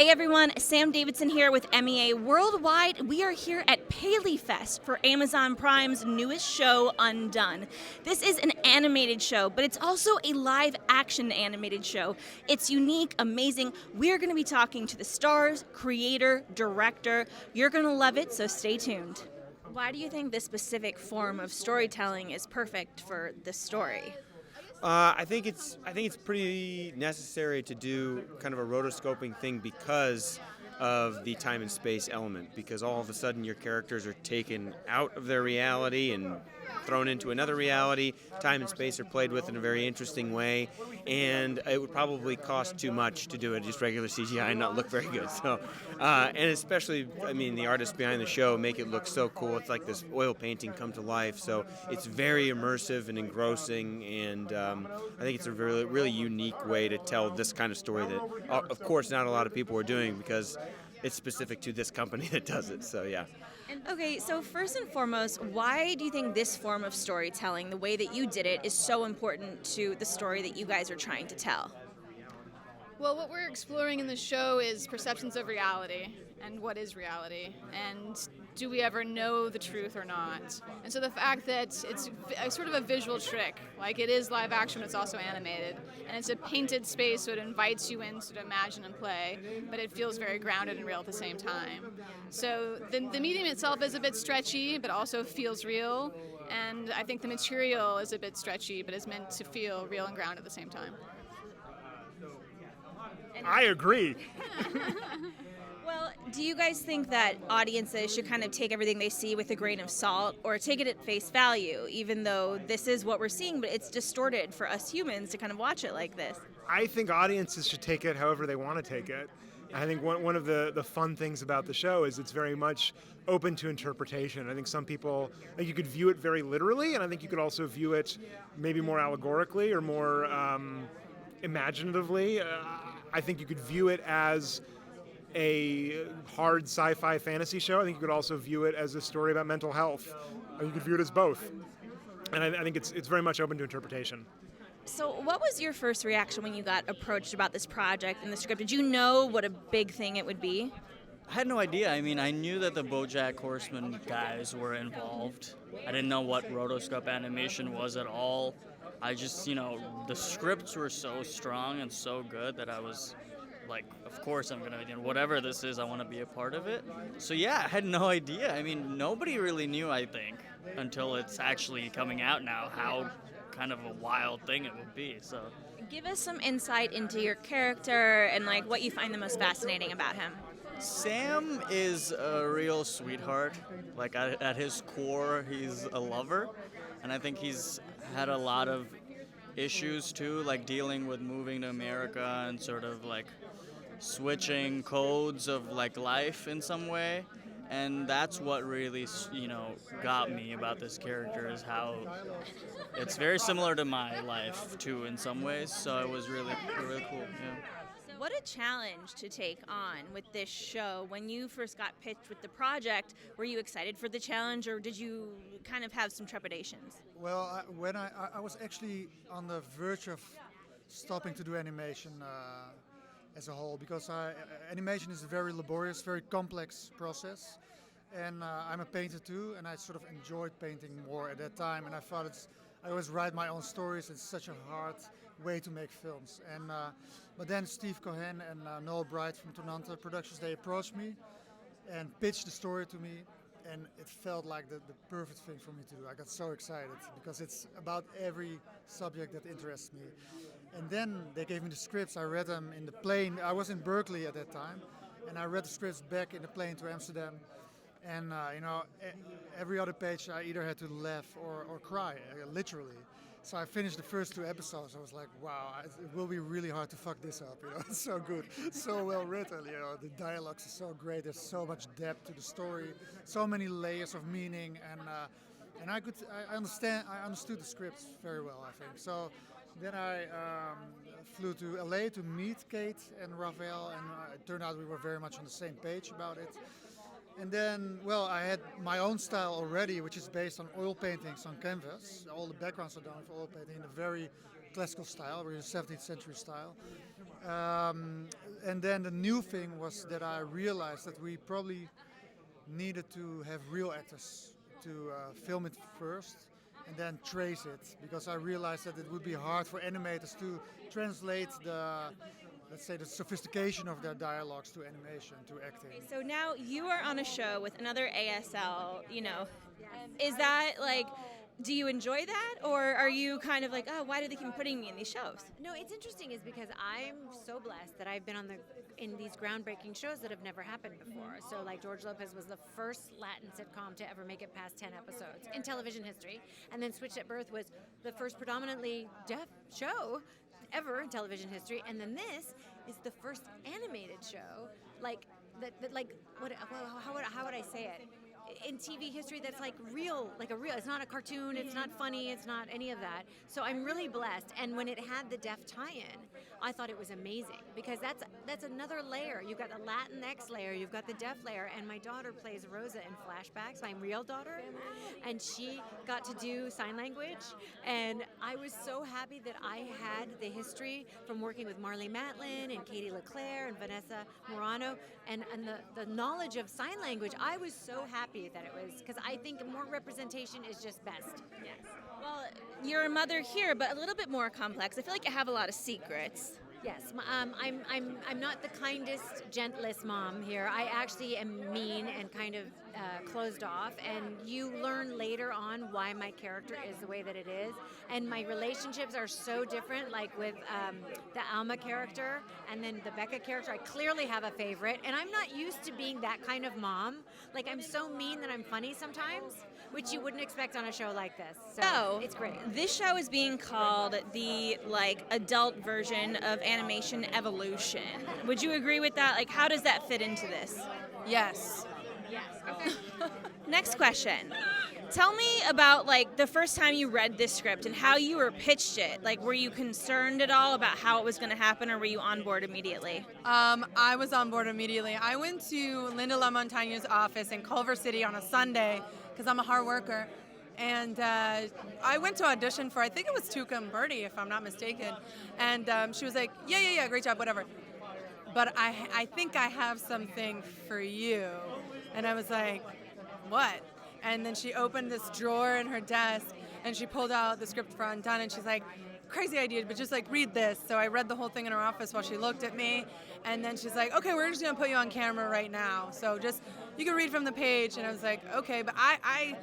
Hey everyone, Sam Davidson here with MEA Worldwide. We are here at Paley Fest for Amazon Prime's newest show, Undone. This is an animated show, but it's also a live action animated show. It's unique, amazing. We're going to be talking to the stars, creator, director. You're going to love it, so stay tuned. Why do you think this specific form of storytelling is perfect for this story? I think it's pretty necessary to do kind of a rotoscoping thing because of the time and space element. Because all of a sudden your characters are taken out of their reality and thrown into another reality. Time and space are played with in a very interesting way, and it would probably cost too much to do it just regular CGI and not look very good. So, and especially, I mean, the artists behind the show make it look so cool. It's like this oil painting come to life. So it's very immersive and engrossing, and I think it's a really, really unique way to tell this kind of story that, of course, not a lot of people are doing because it's specific to this company that does it. So yeah. Okay, so first and foremost, why do you think this form of storytelling, the way that you did it, is so important to the story that you guys are trying to tell? Well, what we're exploring in the show is perceptions of reality and what is reality, and do we ever know the truth or not? And so the fact that it's a sort of a visual trick, like it is live action, but it's also animated, and it's a painted space, so it invites you in to imagine and play, but it feels very grounded and real at the same time. So the medium itself is a bit stretchy, but also feels real, and I think the material is a bit stretchy, but is meant to feel real and grounded at the same time. I agree. Well, do you guys think that audiences should kind of take everything they see with a grain of salt or take it at face value, even though this is what we're seeing, but it's distorted for us humans to kind of watch it like this? I think audiences should take it however they want to take it. I think one of the fun things about the show is it's very much open to interpretation. I think some people, like, you could view it very literally, and I think you could also view it maybe more allegorically or more imaginatively. I think you could view it as a hard sci-fi fantasy show. I think you could also view it as a story about mental health. Or you could view it as both. And I think it's very much open to interpretation. So what was your first reaction when you got approached about this project and the script? Did you know what a big thing it would be? I had no idea. I mean, I knew that the BoJack Horseman guys were involved. I didn't know what rotoscope animation was at all. I just, the scripts were so strong and so good that I was like, of course I'm going to, whatever this is, I want to be a part of it. So yeah, I had no idea. I mean, nobody really knew, I think, until it's actually coming out now, how kind of a wild thing it would be. So give us some insight into your character and like what you find the most fascinating about him. Sam is a real sweetheart. Like at his core, he's a lover. And I think he's had a lot of issues too, like dealing with moving to America and sort of like switching codes of like life in some way. And that's what really, got me about this character, is how it's very similar to my life too in some ways. So it was really, really cool. Yeah. What a challenge to take on with this show. When you first got pitched with the project, were you excited for the challenge, or did you kind of have some trepidations? Well, when I was actually on the verge of stopping to do animation as a whole, because animation is a very laborious, very complex process. And I'm a painter too, and I sort of enjoyed painting more at that time. And I thought I always write my own stories. It's such a hard way to make films. And but then Steve Cohen and Noel Bright from Tonanta Productions, they approached me and pitched the story to me, and it felt like the perfect thing for me to do. I got so excited because it's about every subject that interests me. And then they gave me the scripts. I read them in the plane. I was in Berkeley at that time, and I read the scripts back in the plane to Amsterdam. And every other page I either had to laugh or cry, literally. So I finished the first 2 episodes. I was like, wow, it will be really hard to fuck this up. It's so good, so well written. The dialogues are so great. There's so much depth to the story, so many layers of meaning, and I understood the scripts very well, I think. So then I flew to LA to meet Kate and Raphael, and it turned out we were very much on the same page about it. And then, well, I had my own style already, which is based on oil paintings on canvas. All the backgrounds are done with oil painting in a very classical style, really 17th century style. And then the new thing was that I realized that we probably needed to have real actors to film it first and then trace it, because I realized that it would be hard for animators to translate the, let's say, the sophistication of their dialogues to animation, to acting. So now you are on a show with another ASL, is that like, do you enjoy that, or are you kind of like, oh, why do they keep putting me in these shows? No, it's interesting is because I'm so blessed that I've been in these groundbreaking shows that have never happened before. So like George Lopez was the first Latin sitcom to ever make it past 10 episodes in television history. And then Switched at Birth was the first predominantly deaf show ever in television history. And then this is the first animated show, like, how would I say it? In TV history that's like a real, it's not a cartoon, it's not funny, it's not any of that. So I'm really blessed. And when it had the deaf tie-in, I thought it was amazing, because that's another layer. You've got the Latinx layer, you've got the deaf layer, and my daughter plays Rosa in flashbacks, my real daughter, and she got to do sign language. And I was so happy that I had the history from working with Marlee Matlin and Katie LeClaire and Vanessa Morano, and the knowledge of sign language. I was so happy that it was, because I think more representation is just best. Yes. Well, you're a mother here, but a little bit more complex. I feel like you have a lot of secrets. Yes, I'm not the kindest, gentlest mom here. I actually am mean and kind of closed off, and you learn later on why my character is the way that it is. And my relationships are so different, like with the Alma character and then the Becca character. I clearly have a favorite, and I'm not used to being that kind of mom. Like, I'm so mean that I'm funny sometimes, which you wouldn't expect on a show like this. So it's great. This show is being called the adult version of animation evolution. Would you agree with that? Like, how does that fit into this? Yes. Yes. Okay. Next question. Tell me about the first time you read this script and how you were pitched it. Like, were you concerned at all about how it was going to happen, or were you on board immediately? I was on board immediately. I went to Linda LaMontagne's office in Culver City on a Sunday because I'm a hard worker. And I went to audition for, I think it was Tuca and Birdie, if I'm not mistaken. And she was like, yeah, great job, whatever. But I think I have something for you. And I was like, what? And then she opened this drawer in her desk, and she pulled out the script for Undone, and she's like, crazy idea, but just read this. So I read the whole thing in her office while she looked at me, and then she's like, okay, we're just gonna put you on camera right now. So just, you can read from the page. And I was like, okay, but I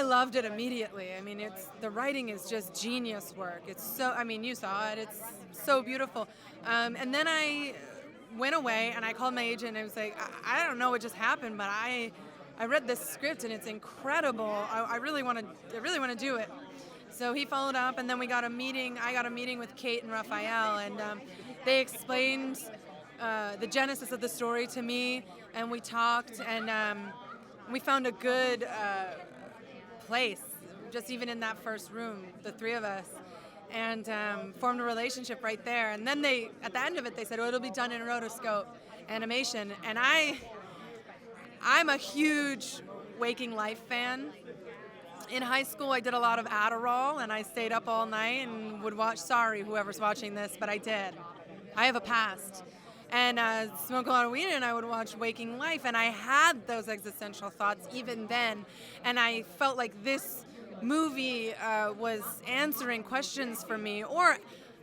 loved it immediately. I mean, the writing is just genius work. It's so, I mean, you saw it, it's so beautiful. And then I went away and I called my agent and I was like, I don't know what just happened, but I read this script and it's incredible. I really want to do it. So he followed up, and then we got a meeting. I got a meeting with Kate and Raphael, and they explained the genesis of the story to me, and we talked, and we found a good place, just even in that first room, the three of us, and formed a relationship right there. And then at the end of it, they said, oh, it'll be done in rotoscope animation. And I'm a huge Waking Life fan. In high school, I did a lot of Adderall, and I stayed up all night and would watch, sorry, whoever's watching this, but I did. I have a past. And smoke a lot of weed, and I would watch Waking Life, and I had those existential thoughts even then. And I felt like this movie was answering questions for me, or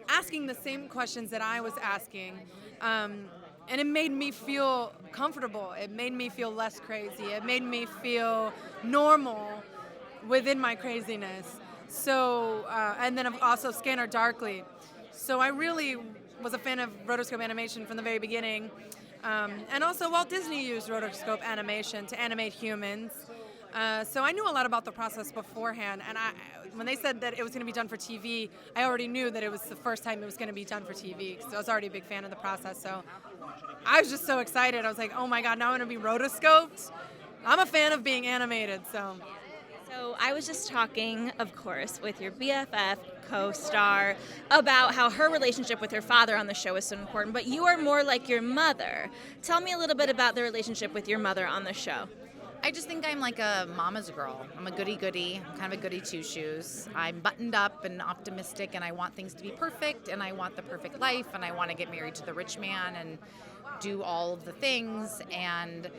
asking the same questions that I was asking. And it made me feel comfortable. It made me feel less crazy. It made me feel normal within my craziness. So, and then also Scanner Darkly. So I really was a fan of rotoscope animation from the very beginning. And also Walt Disney used rotoscope animation to animate humans. So I knew a lot about the process beforehand. And when they said that it was going to be done for TV, I already knew that it was the first time it was going to be done for TV. So I was already a big fan of the process. So I was just so excited. I was like, oh my God, now I'm going to be rotoscoped? I'm a fan of being animated, so. So I was just talking, of course, with your BFF co-star about how her relationship with her father on the show is so important, but you are more like your mother. Tell me a little bit about the relationship with your mother on the show. I just think I'm like a mama's girl. I'm a goody-goody. I'm kind of a goody two-shoes. I'm buttoned up and optimistic, and I want things to be perfect, and I want the perfect life, and I want to get married to the rich man and do all of the things. And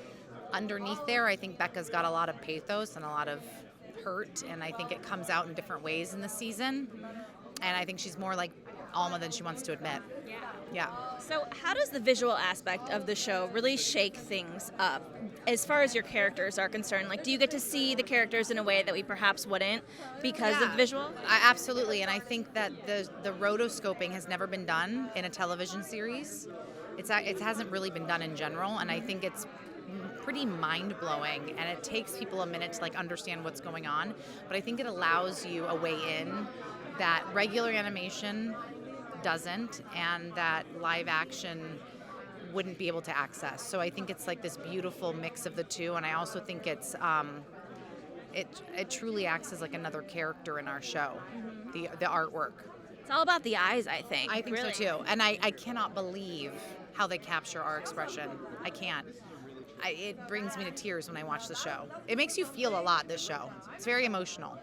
underneath there, I think Becca's got a lot of pathos and a lot of hurt, and I think it comes out in different ways in the season. And I think she's more like Alma than she wants to admit. Yeah. So how does the visual aspect of the show really shake things up as far as your characters are concerned? Like, do you get to see the characters in a way that we perhaps wouldn't because of visual? Absolutely, and I think that the rotoscoping has never been done in a television series. It hasn't really been done in general, and I think it's pretty mind-blowing, and it takes people a minute to like understand what's going on, but I think it allows you a way in that regular animation doesn't, and that live action wouldn't be able to access. So I think it's like this beautiful mix of the two, and I also think it's it truly acts as like another character in our show, the artwork. It's all about the eyes, I think. I think really. so too, and I cannot believe how they capture our expression. I can't. It brings me to tears when I watch the show. It makes you feel a lot, this show. It's very emotional.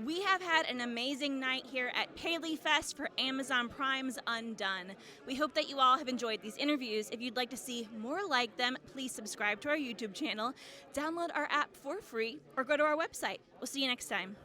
We have had an amazing night here at Paley Fest for Amazon Prime's Undone. We hope that you all have enjoyed these interviews. If you'd like to see more like them, please subscribe to our YouTube channel, download our app for free, or go to our website. We'll see you next time.